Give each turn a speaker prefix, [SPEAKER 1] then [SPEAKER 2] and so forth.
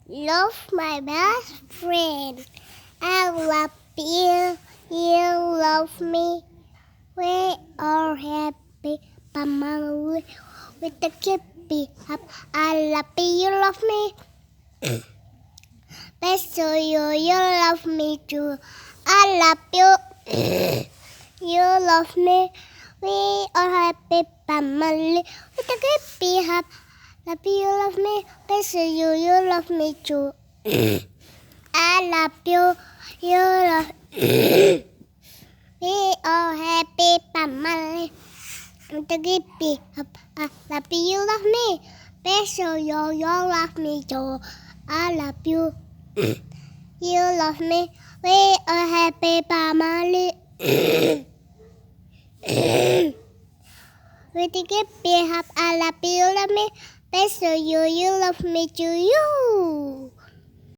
[SPEAKER 1] love my best friend. I love you. You love me. We are happy, family with the kippy up. I love you. You love me. Best of you. You love me too. I love you. You love me. We are happy, family with the kippy up. Love you, love me. Best of you. You love me too. I love you. You love. We are happy, family. The gippy up. I love you, you love me. Best of you, you love me too. I love you. You love me. We are happy, family. With the gippy up. I love you, love me. Best of you, you love me too. You.